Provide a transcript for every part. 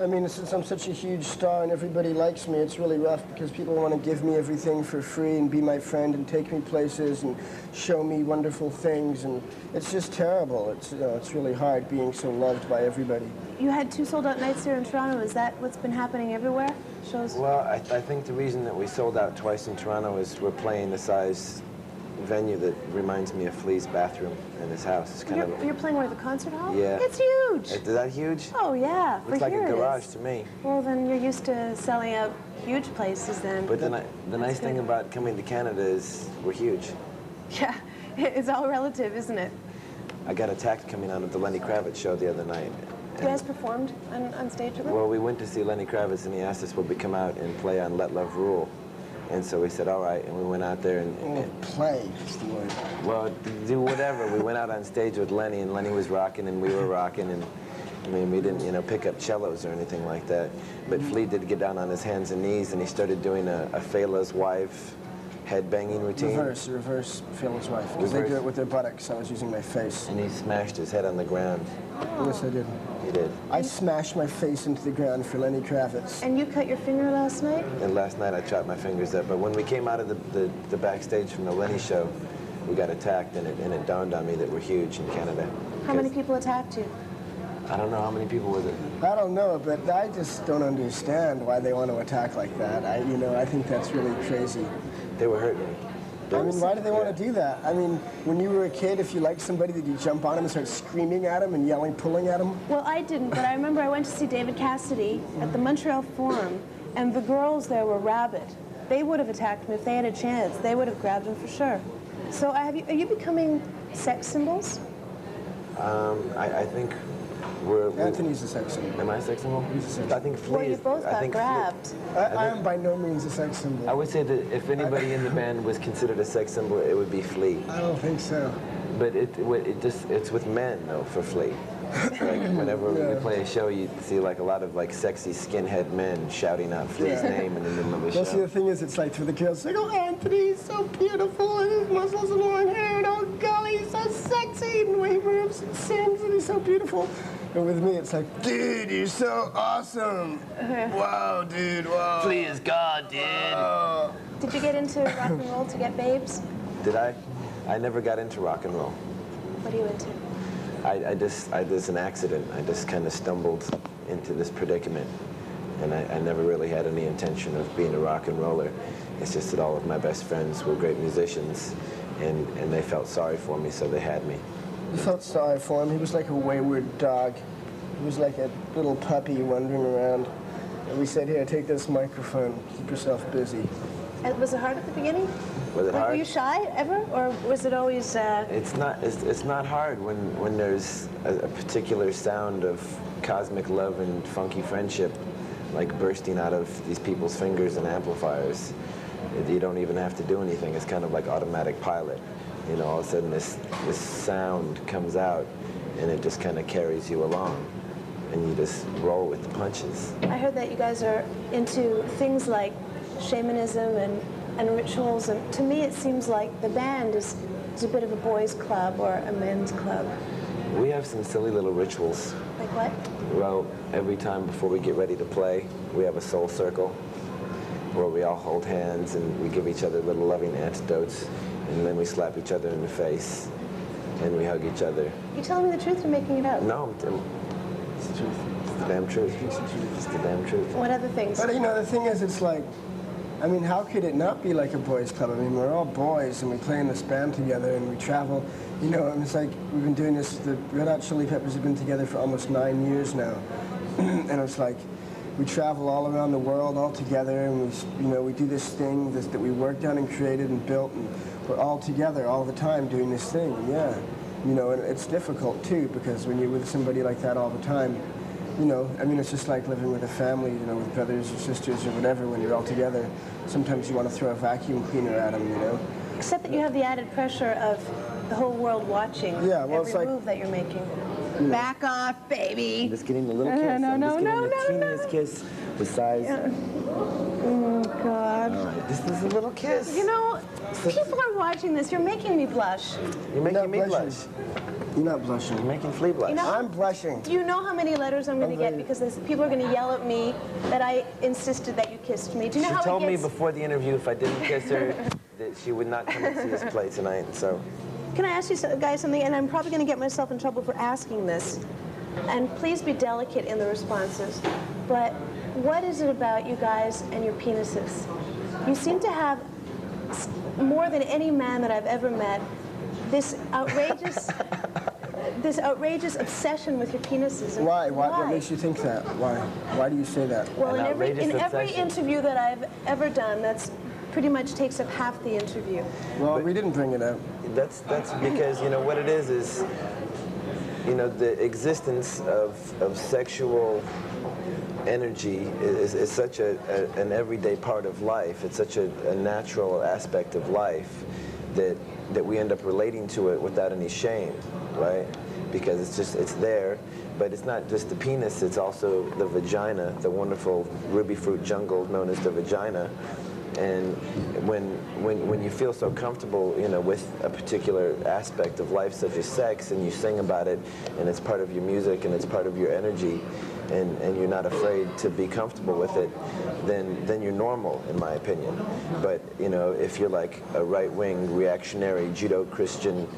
I mean, since I'm such a huge star and everybody likes me, it's really rough because people want to give me everything for free and be my friend and take me places and show me wonderful things, and it's just terrible. It's, you know, it's really hard being so loved by everybody. You had 2 sold-out nights here in Toronto. Is that what's been happening everywhere? Shows? Well, I think the reason that we sold out twice in Toronto is we're playing the size venue that reminds me of Flea's bathroom in his house. It's kind You're playing where, the concert hall? Yeah. It's huge. Is that huge? Oh, yeah. Looks like a garage to me. Well, then you're used to selling out huge places then. But the nice thing about coming to Canada is we're huge. Yeah, it's all relative, isn't it? I got attacked coming out of the Lenny Kravitz show the other night. You guys performed on stage with him? Well, we went to see Lenny Kravitz, and he asked us would we come out and play on Let Love Rule. And so we said, all right, and we went out there and play is the word. Well, do whatever. We went out on stage with Lenny, and Lenny was rocking, and we were rocking, and I mean, we didn't, you know, pick up cellos or anything like that. But Flea did get down on his hands and knees, and he started doing a Fela's Wife head-banging routine. Reverse Fela's Wife. Because they do it with their buttocks. I was using my face. And he smashed his head on the ground. Oh. Yes, I did. He did. I smashed my face into the ground for Lenny Kravitz. And you cut your finger last night? And last night I chopped my fingers up. But when we came out of the backstage from the Lenny show, we got attacked, and it dawned on me that we're huge in Canada. How many people attacked you? I don't know. How many people was it? I don't know, but I just don't understand why they want to attack like that. I think that's really crazy. They were hurting me. I mean, why do they want to do that? I mean, when you were a kid, if you liked somebody, did you jump on them and start screaming at them and yelling, pulling at them? Well, I didn't, but I remember I went to see David Cassidy at the Montreal Forum, and the girls there were rabid. They would have attacked him if they had a chance. They would have grabbed him for sure. So are you becoming sex symbols? I think Anthony's a sex symbol. Am I a sex symbol? He's a sex symbol. I think Flea Well, you both got grabbed. I am by no means a sex symbol. I would say that if anybody in the band was considered a sex symbol, it would be Flea. I don't think so. But it's with men though for Flea. Like whenever we play a show, you see like a lot of like sexy skinhead men shouting out Flea's name in the middle of the show. Well, see, the thing is, it's like for the girls, like, oh, Anthony's so beautiful, and his muscles and long hair, and oh, golly, he's so sexy, and the way he moves and sings, and he's so beautiful. And with me, it's like, dude, you're so awesome. Wow, dude, wow. Flea is God, dude. Wow. Did you get into rock and roll to get babes? Did I? I never got into rock and roll. What are you into? There's an accident. I just kind of stumbled into this predicament, and I never really had any intention of being a rock and roller. It's just that all of my best friends were great musicians, and they felt sorry for me, so they had me. We felt sorry for him. He was like a wayward dog. He was like a little puppy wandering around. And we said, here, take this microphone, keep yourself busy. And was it hard at the beginning? Was it hard? Were you shy ever, or was it always? It's not hard when there's a particular sound of cosmic love and funky friendship, like bursting out of these people's fingers and amplifiers. You don't even have to do anything. It's kind of like automatic pilot. You know, all of a sudden this sound comes out, and it just kind of carries you along, and you just roll with the punches. I heard that you guys are into things like shamanism and rituals, and to me it seems like the band is a bit of a boys' club or a men's club. We have some silly little rituals. Like what? Well, every time before we get ready to play, we have a soul circle where we all hold hands and we give each other little loving antidotes, and then we slap each other in the face and we hug each other. You telling me the truth or making it up? No, it's the truth. It's the damn truth. It's the damn truth. What other things? But you know, the thing is, it's like, I mean, how could it not be like a boys' club? I mean, we're all boys, and we play in this band together, and we travel. You know, and it's like we've been doing this. The Red Hot Chili Peppers have been together for almost 9 years now, and it's like we travel all around the world all together, and we do this thing that we worked on and created and built, and we're all together all the time doing this thing. Yeah, you know, and it's difficult too because when you're with somebody like that all the time. You know, I mean, it's just like living with a family, you know, with brothers or sisters or whatever, when you're all together. Sometimes you want to throw a vacuum cleaner at them, you know. Except that you have the added pressure of the whole world watching every move that you're making. Back off, baby. I'm just getting a little kiss. I'm just getting the teeniest kiss besides. Yeah. Oh, God. All right, this is a little kiss. You know, people are watching this. You're making me blush. You're making me blush. You're not blushing. You're making Flea blush. You know, I'm blushing. do you know how many letters I'm going to get? Because people are going to yell at me that I insisted that you kissed me. Do you know how She told it me gets? before the interview if I didn't kiss her that she would not come and see us play tonight. So. Can I ask you guys something? And I'm probably going to get myself in trouble for asking this. And please be delicate in the responses. But what is it about you guys and your penises? You seem to have, more than any man that I've ever met, this outrageous obsession with your penises. And Why? What makes you think that? Why? Why do you say that? Well, in every obsession. interview that I've ever done, that's pretty much takes up half the interview. Well, we didn't bring it up. That's because, you know, what it is, you know, the existence of sexual energy is such an everyday part of life. It's such a natural aspect of life that we end up relating to it without any shame, right? Because it's there, but it's not just the penis, it's also the vagina, the wonderful ruby fruit jungle known as the vagina. And when you feel so comfortable, you know, with a particular aspect of life, such as sex, and you sing about it, and it's part of your music, and it's part of your energy, and you're not afraid to be comfortable with it, then you're normal, in my opinion. But, you know, if you're like a right-wing, reactionary, Judeo-Christian,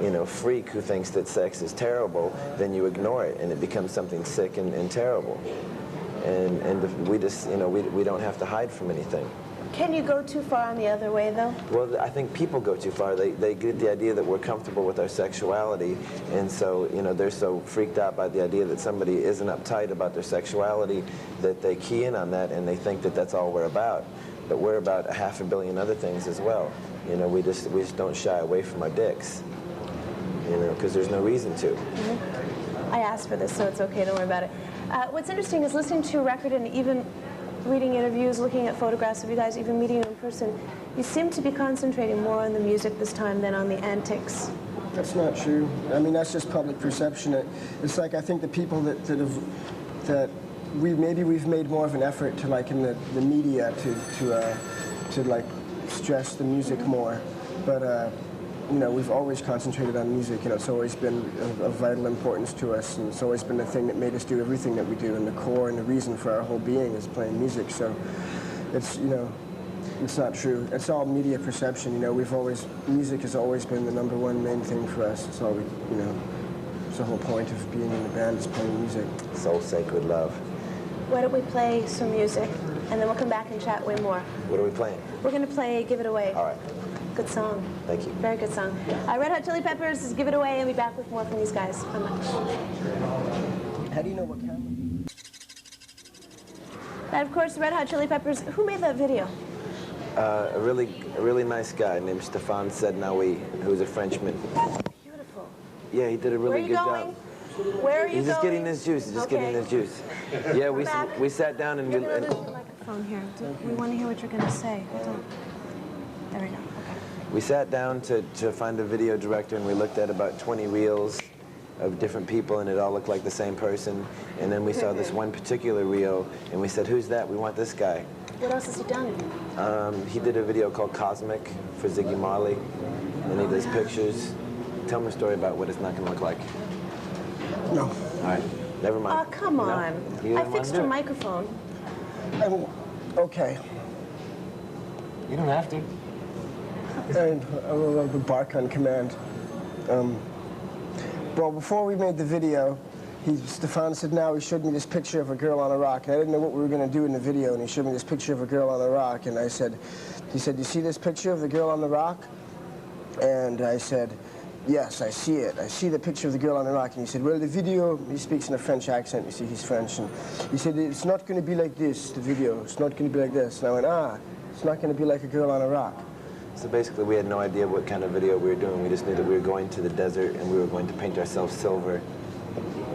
you know, freak who thinks that sex is terrible, then you ignore it, and it becomes something sick and terrible. And we just, you know, we don't have to hide from anything. Can you go too far on the other way, though? Well, I think people go too far. They get the idea that we're comfortable with our sexuality, and so, you know, they're so freaked out by the idea that somebody isn't uptight about their sexuality that they key in on that and they think that that's all we're about. But we're about 500 million other things as well. You know, we just don't shy away from our dicks, you know, because there's no reason to. Mm-hmm. I asked for this, so it's okay. Don't worry about it. What's interesting is listening to a record and even reading interviews, looking at photographs of you guys, even meeting you in person, you seem to be concentrating more on the music this time than on the antics. That's not true. I mean, that's just public perception. It's like I think the people we've made more of an effort to, like, in the media to like stress the music more, but you know, we've always concentrated on music. You know, it's always been of vital importance to us, and it's always been the thing that made us do everything that we do, and the core and the reason for our whole being is playing music. So it's, you know, it's not true. It's all media perception. You know, music has always been the #1 main thing for us. It's all you know, it's the whole point of being in the band is playing music. Soul Sacred Love. Why don't we play some music, and then we'll come back and chat way more. What are we playing? We're going to play Give It Away. All right. Good song. Thank you. Very good song. Red Hot Chili Peppers is Give It Away, and we'll be back with more from these guys. How much? How do you know what camera? And of course, Red Hot Chili Peppers. Who made that video? A really nice guy named Stéphane Sednaoui, who's a Frenchman. Beautiful. Yeah, he did a really good job. Where are you He's just going? getting his juice. He's just getting his juice. Yeah, we sat down and Maybe there's a microphone here. We want to hear what you're going to say. Hold on. There we go. Okay. We sat down to find a video director, and we looked at about 20 reels of different people, and it all looked like the same person. And then we saw this one particular reel, and we said, "Who's that? We want this guy." What else has he done? He did a video called Cosmic for Ziggy Marley, and he does pictures. Tell me a story about what it's not going to look like. No. All right. Never mind. Oh, come on. No? I fixed your microphone. Okay. You don't have to. And I will bark on command. Well, before we made the video, Stéphane said, "Now he showed me this picture of a girl on a rock." And I didn't know what we were going to do in the video, and he showed me this picture of a girl on a rock, and he said, "You see this picture of the girl on the rock?" And I said, "Yes, I see it. I see the picture of the girl on the rock." And he said, "Well, the video," he speaks in a French accent, you see, he's French, and he said, "It's not going to be like this, the video. It's not going to be like this." And I went, it's not going to be like a girl on a rock. So basically, we had no idea what kind of video we were doing. We just knew that we were going to the desert, and we were going to paint ourselves silver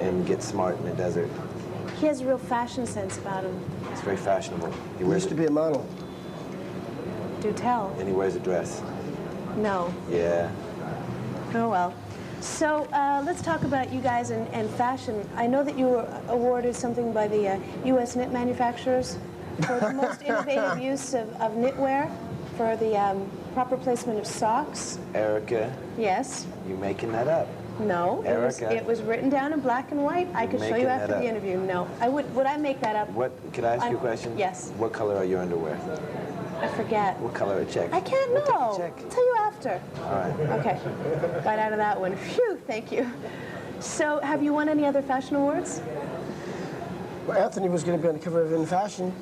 and get smart in the desert. He has a real fashion sense about him. It's very fashionable. He used to be a model. Do tell. And he wears a dress. No. Yeah. Oh, well. So let's talk about you guys and fashion. I know that you were awarded something by the U.S. knit manufacturers for the most innovative use of knitwear for the proper placement of socks. Erica, Yes. you making that up? No. Erica. It was written down in black and white. I could show you making after that the up. interview. No. Would I make that up? What? Could I ask you a question? Yes. What color are your underwear? I forget. What color are check? I can't We'll take a know. check. I'll tell you after. All right. Okay. Got out of that one. Phew, thank you. So have you won any other fashion awards? Well, Anthony was going to be on the cover of In Fashion.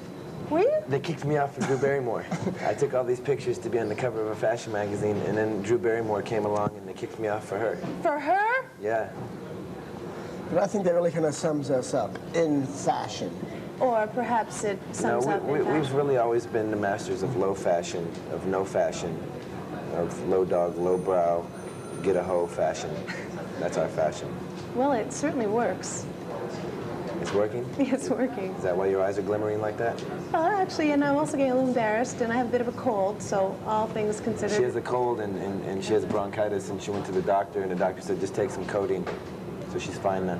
Were you? They kicked me off for Drew Barrymore. I took all these pictures to be on the cover of a fashion magazine, and then Drew Barrymore came along and they kicked me off for her. For her? Yeah. But I think that really kind of sums us up. In fashion. Or perhaps it sums up in we've fashion. really always been the masters of low fashion, of no fashion, of low dog, low brow, get a hoe fashion. That's our fashion. Well, it certainly works. It's working? It's working. Is that why your eyes are glimmering like that? Well, actually, and I'm also getting a little embarrassed, and I have a bit of a cold, so all things considered. She has a cold and she has bronchitis, and she went to the doctor, and the doctor said just take some codeine. So she's fine now.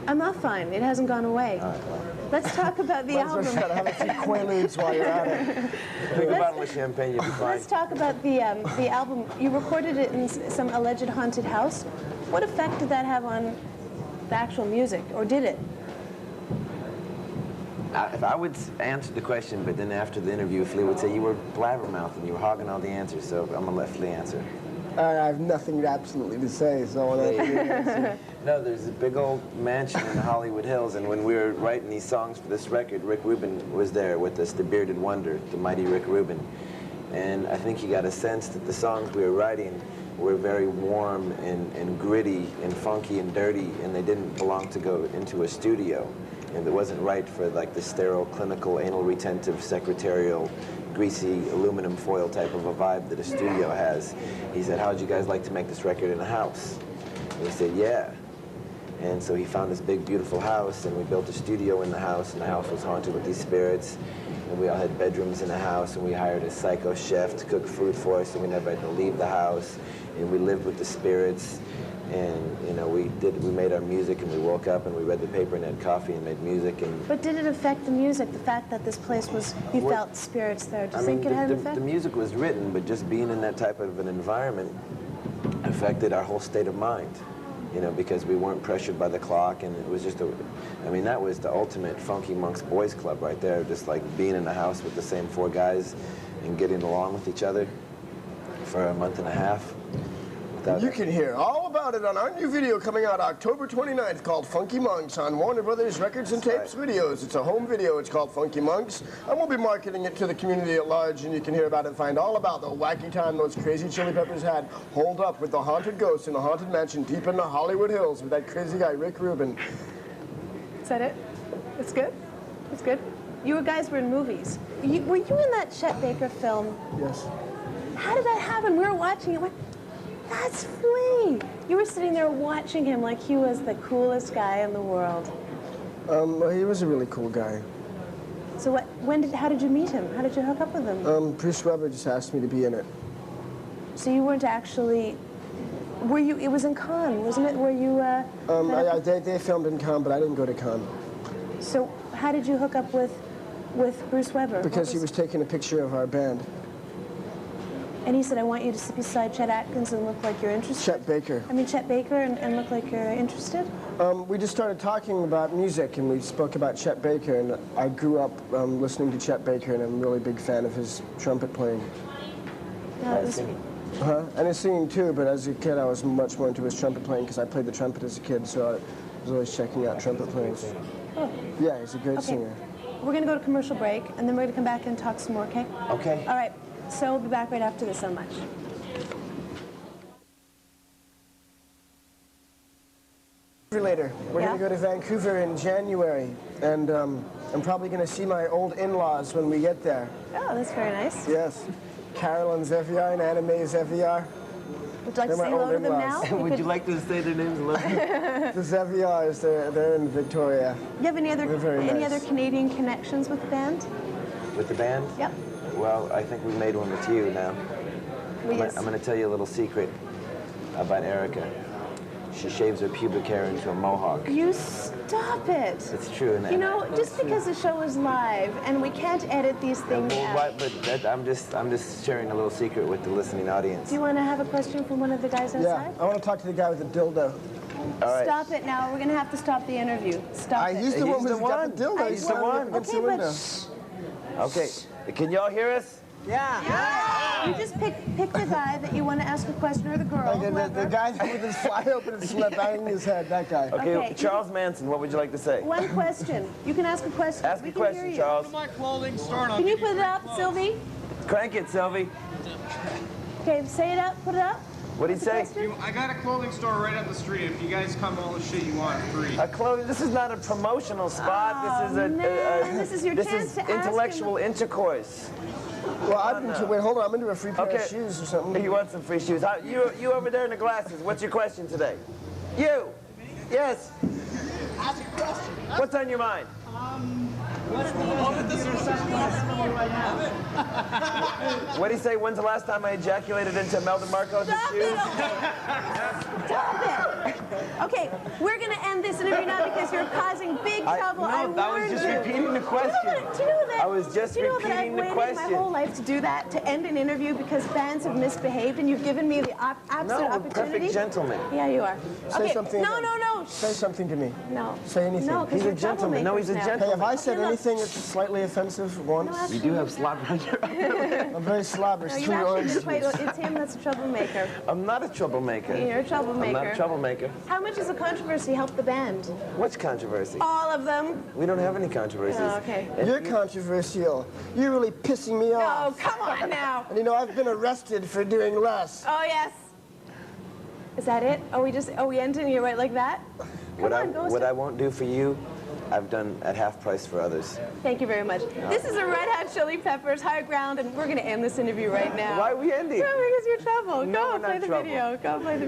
I'm not fine. It hasn't gone away. All right, well. Let's talk about the album. Have a few Quaaludes while you're at it. Drink a bottle of champagne, you'll be fine. Let's talk about the album. You recorded it in some alleged haunted house. What effect did that have on the actual music, or did it? If I would answer the question, but then after the interview, Flea would say you were blabbermouth and you were hogging all the answers, so I'm gonna let Flea answer. I have nothing absolutely to say, so I'll let you answer. No, there's a big old mansion in the Hollywood Hills, and when we were writing these songs for this record, Rick Rubin was there with us, the bearded wonder, the mighty Rick Rubin. And I think he got a sense that the songs we were writing were very warm and gritty and funky and dirty, and they didn't belong to go into a studio. And it wasn't right for like the sterile, clinical, anal retentive, secretarial, greasy aluminum foil type of a vibe that a studio has. He said, how'd you guys like to make this record in a house? And we said, yeah. And so he found this big, beautiful house, and we built a studio in the house, and the house was haunted with these spirits. And we all had bedrooms in the house, and we hired a psycho chef to cook food for us, and we never had to leave the house. And we lived with the spirits. And you know, we made our music, and we woke up and we read the paper and had coffee and made music. And But did it affect the music? The fact that this place was, you felt spirits there. Do you think it had an effect? The music was written, but just being in that type of an environment affected our whole state of mind. You know, because we weren't pressured by the clock, and it was just I mean, that was the ultimate Funky Monks Boys Club right there. Just like being in the house with the same 4 guys and getting along with each other for a month and a half. You can hear all about it on our new video coming out October 29th called Funky Monks on Warner Brothers Records and Tapes Videos. It's a home video. It's called Funky Monks, and we'll be marketing it to the community at large, and you can hear about it and find all about the wacky time those crazy Chili Peppers had holed up with the haunted ghost in a haunted mansion deep in the Hollywood Hills with that crazy guy, Rick Rubin. Is that it? It's good? It's good? You guys were in movies. Were you in that Chet Baker film? Yes. How did that happen? We were watching it. That's Flea. You were sitting there watching him like he was the coolest guy in the world. Well, he was a really cool guy. So how did you meet him? How did you hook up with him? Bruce Weber just asked me to be in it. So you weren't actually, were you, it was in Cannes, wasn't it? Were you, they filmed in Cannes, but I didn't go to Cannes. So how did you hook up with Bruce Weber? Because he was taking a picture of our band. And he said, I want you to sit beside Chet Atkins and look like you're interested? Chet Baker. I mean, Chet Baker and look like you're interested? We just started talking about music, and we spoke about Chet Baker, and I grew up listening to Chet Baker, and I'm a really big fan of his trumpet playing. And his singing too, but as a kid I was much more into his trumpet playing because I played the trumpet as a kid, so I was always checking out trumpet playing. Oh. Yeah, he's a great singer. We're going to go to commercial break, and then we're going to come back and talk some more, okay? Okay. All right. So we'll be back right after this so much. Later. We're going to go to Vancouver in January, and I'm probably going to see my old in-laws when we get there. Oh, that's very nice. Yes. Carol and Zeviar and Anna Mae Zeviar. Would you like to say hello to them now? Would you like to say their names a little bit? The Zeviars, they're in Victoria. You have any other Canadian connections with the band? With the band? Yep. Well, I think we made one with you now. I'm going to tell you a little secret about Erica. she shaves her pubic hair into a mohawk. You stop it. It's true. And You know, just because the show is live and we can't edit these things well, out. right, but I'm just sharing a little secret with the listening audience. Do you want to have a question from one of the guys outside? Yeah, I want to talk to the guy with the dildo. All right. Stop it now. We're going to have to stop the interview. Stop it. He's the one who's got the dildo. He's the one. Against Okay, the window. but Okay, can y'all hear us? you just pick the guy that you want to ask a question, or the girl, Like, the whoever. guy with his fly open and slip banging his head, that guy. Okay, Charles Manson, what would you like to say? One question. You can ask a question. Ask We a can hear question, you. Charles. My clothing store. Can you put it up, Sylvie? Crank it, Sylvie. Okay, say it up. Put it up. What did he say? Question? I got a clothing store right up the street. If you guys come all the shit you want free. A clothing. This is not a promotional spot. Oh, this is a. man, this is your chance to ask him. intellectual intercourse. Well, I've been wait, hold on, I'm into a free pair Okay. of shoes or something. You want some free shoes? You over there in the glasses. What's your question today? You. Yes. Ask a question. What's on your mind? What did he say? When's the last time I ejaculated into Melvin Marcos' Stop shoes? it! Stop it! Okay, we're going to end this interview now because you're causing big trouble. I No, I was warned just you. repeating the question. Do you know that? I was just do you know that repeating the I've waited question. my whole life to do that, to end an interview because fans have misbehaved, and you've given me the absolute No, we're opportunity. perfect gentlemen. Yeah, you are. Say Okay, something no, again. no, no. Say something to me. No. Say anything. No, because He's a you're gentleman. No, he's a troublemakers now. gentleman. Hey, have I said Okay, look. anything that's slightly offensive once? No, You do have slop on your I'm very slobber. No, It's you three actually orange just wait. juice. It's him that's a troublemaker. I'm not a troublemaker. You're a troublemaker. I'm not a troublemaker. How much does the controversy help the band? What's controversy? All of them. We don't have any controversies. Oh, okay. You're controversial. You're really pissing me Oh, off. come on now. And you know, I've been arrested for doing less. Oh, yes. Is that it? We ended and you went like that? Come on, go. What I won't do for you, I've done at half price for others. Thank you very much. This is a Red Hot Chili Peppers High Ground, and we're going to end this interview right now. Why are we ending? No, because you're trouble. No, Go we're play not the trouble. video. Go play the